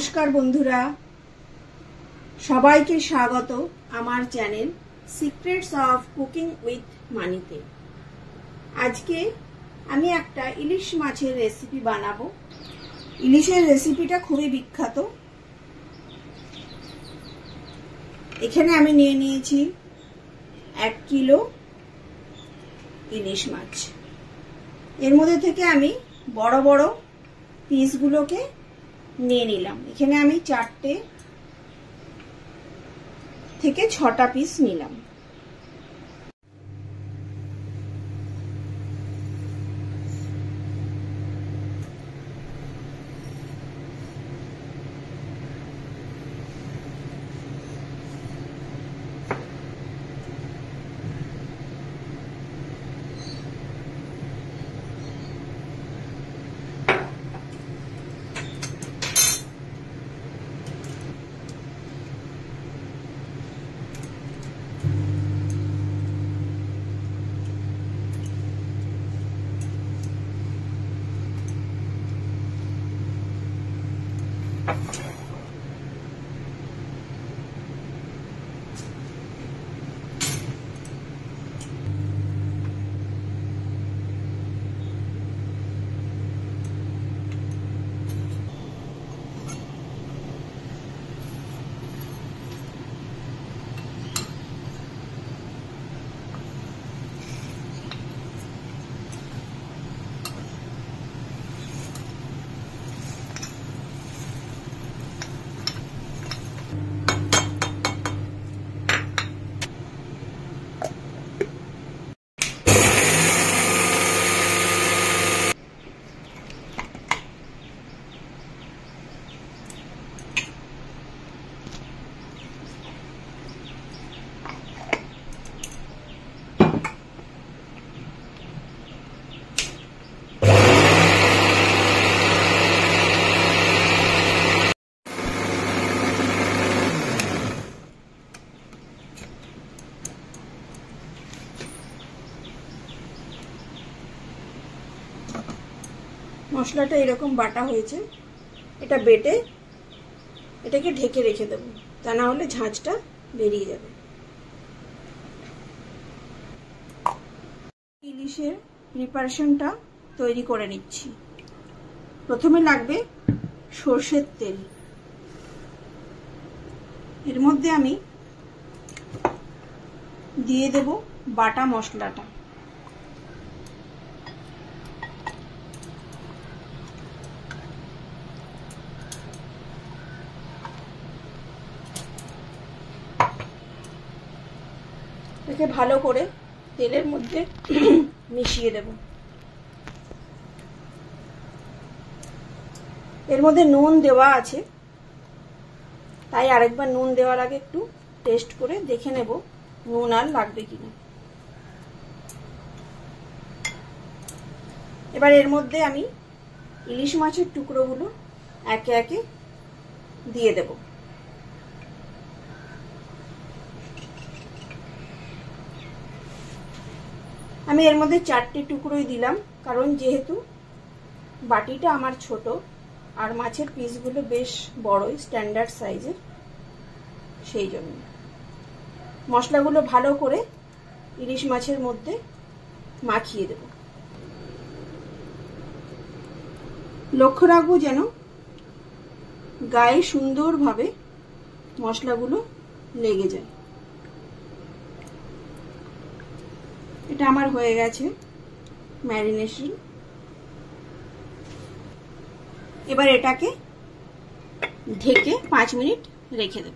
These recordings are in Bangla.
নমস্কার বন্ধুরা, সবাইকে স্বাগত আমার channel secrets of cooking with মানিতে। আজকে আমি একটা ইলিশ মাছের রেসিপি বানাবো। ইলিশের রেসিপিটা খুবই বিখ্যাত। এখানে আমি নিয়ে নিয়েছি 1 কিলো ইলিশ মাছ। এর মধ্যে থেকে আমি বড় বড় পিসগুলোকে নিয়ে নিলাম। এখানে আমি 4টে থেকে 6টা পিস নিলাম। মশলাটা এরকম বাটা হয়েছে। এটা বেটে এটাকে ঢেকে রেখে দেব, তা না হলে ঝাঁঝটা বেরিয়ে যাবে। ইলিশের প্রিপারেশনটা তৈরি করে নিচ্ছি। প্রথমে লাগবে সর্ষের তেল। এর মধ্যে আমি দিয়ে দেব বাটা মশলাটা। একে ভালো করে তেলের মধ্যে মিশিয়ে দেব। এর মধ্যে নুন দেওয়া আছে, তাই আরেকবার নুন দেওয়ার আগে একটু টেস্ট করে দেখে নেব নুন আর লাগবে কিনা। এবার এর মধ্যে আমি ইলিশ মাছের টুকরোগুলো একে একে দিয়ে দেব। আমি এর মধ্যে 4টে টুকরোই দিলাম, কারণ যেহেতু বাটিটা আমার ছোট আর মাছের পিসগুলো বেশ বড়ই, স্ট্যান্ডার্ড সাইজের, সেই জন্য। মশলাগুলো ভালো করে ইলিশ মাছের মধ্যে মাখিয়ে দেব। লক্ষ্য রাখবো যেন গায়ে সুন্দরভাবে মশলাগুলো লেগে যায়। এটা আমার হয়ে গেছে ম্যারিনেশন। এবার এটাকে ঢেকে 5 মিনিট রেখে দেব।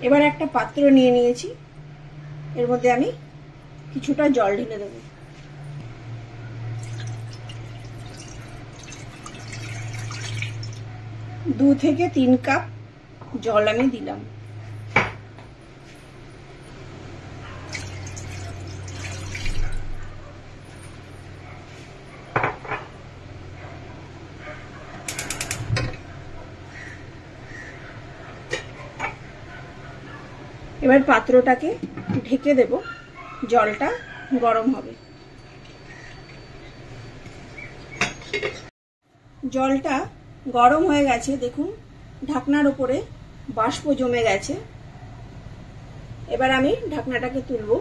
এবার একটা পাত্র নিয়ে নিয়েছি, এর মধ্যে আমি কিছুটা জল ঢেলে দেব। দু থেকে 3 কাপ জল আমি দিলাম। এবার পাত্রটাকে ঢেকে দেব, জলটা গরম হবে। জলটা গরম হয়ে গেছে, দেখুন ঢাকনার উপরে বাষ্প জমে গেছে। এবার আমি ঢাকনাটাকে তুলব।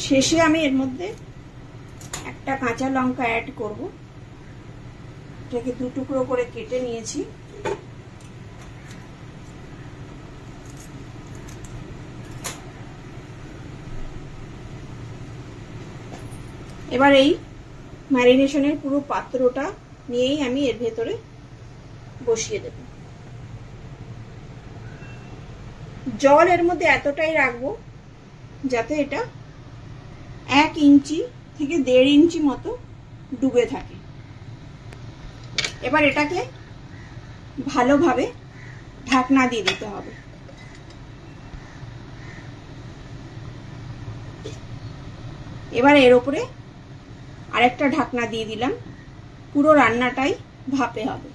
শেষে আমি এর মধ্যে একটা কাঁচা লঙ্কা অ্যাড করব, এটাকে 2 টুকরো করে কেটে নিয়েছি। এবার এই ম্যারিনেশনের পুরো পাত্রটা নিয়েই আমি এর ভেতরে বসিয়ে দেব। জল এর মধ্যে এতটাই রাখবো যাতে এটা 1 ইঞ্চি থেকে 1.5 ইঞ্চি মতো ডুবে থাকে। এবার এটাকে ভালোভাবে ঢাকনা দিয়ে দিতে হবে। এবার এর উপরে আরেকটা ঢাকনা দিয়ে দিলাম, পুরো রান্নাটাই ভাপে হবে।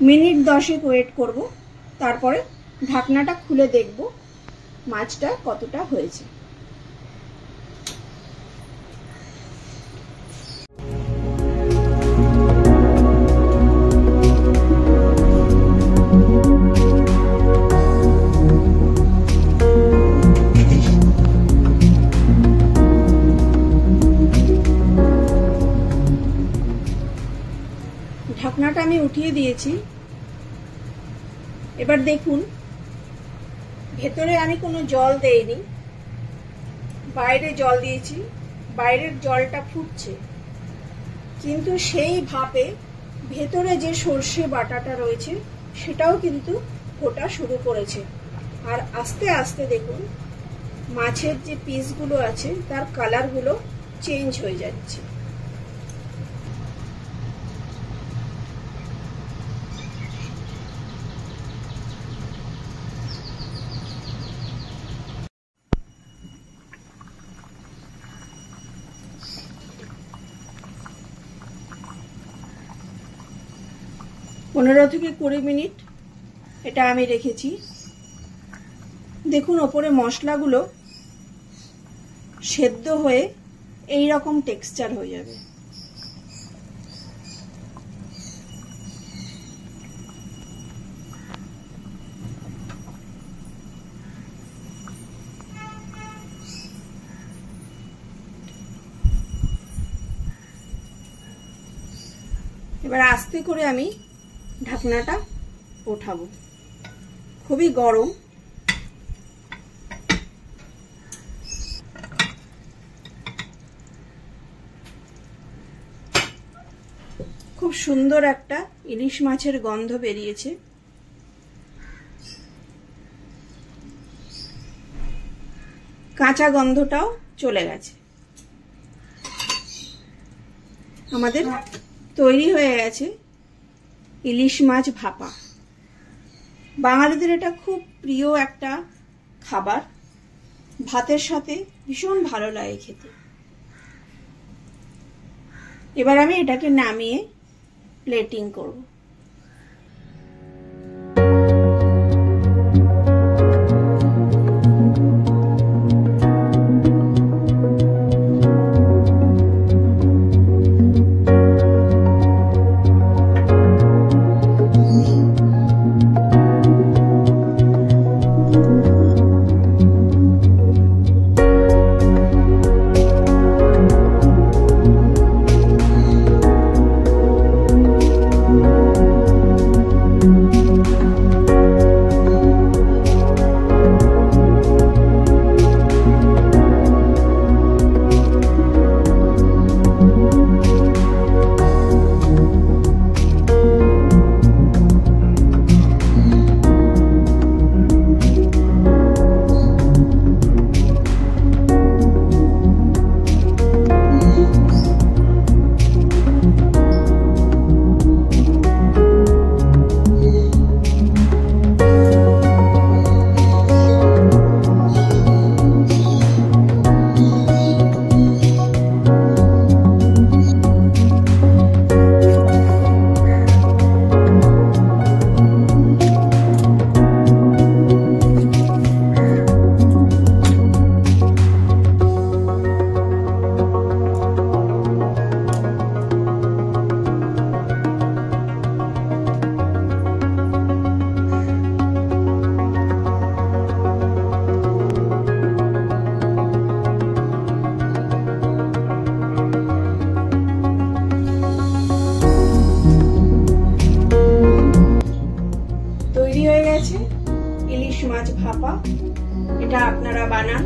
মিনিট 10 ওয়েট করব, তারপরে ঢাকনাটা খুলে দেখব মাছটা কতটা হয়েছে। ঢাকনাটা আমি উঠিয়ে দিয়েছি। এবার দেখুন ভেতরে আমি কোনো জল দেইনি, বাইরে জল দিয়েছি, বাইরের জলটা ফুটছে, কিন্তু সেই ভাপে ভেতরে যে সর্ষে বাটাটা রয়েছে সেটাও কিন্তু ফোটা শুরু করেছে। আর আস্তে আস্তে দেখুন মাছের যে পিসগুলো আছে তার কালারগুলো চেঞ্জ হয়ে যাচ্ছে। পনেরো থেকে 20 মিনিট এটা আমি রেখেছি। দেখুন ওপরে মশলাগুলো সেদ্ধ হয়ে এই রকম টেক্সচার হয়ে যাবে। এবার আস্তে করে আমি ঢাকনাটা ওঠাবো, খুবই গরম। খুব সুন্দর একটা ইলিশ মাছের গন্ধ বেরিয়েছে। কাঁচা গন্ধটাও চলে গেছে। আমাদের তৈরি হয়ে গেছে ইলিশ মাছ ভাপা। বাঙালিদের এটা খুব প্রিয় একটা খাবার, ভাতের সাথে ভীষণ ভালো লাগে খেতে। এবার আমি এটাকে নামিয়ে প্লেটিং করব। এটা আপনারা বানান,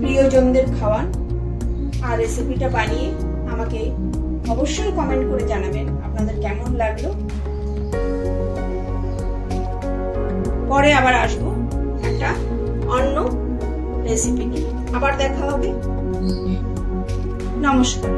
প্রিয়জনদের খাওয়ান, আর রেসিপিটা বানিয়ে আমাকে অবশ্যই কমেন্ট করে জানাবেন আপনাদের কেমন লাগলো। পরে আবার আসবো একটা অন্য রেসিপি নিয়ে, আবার দেখা হবে। নমস্কার।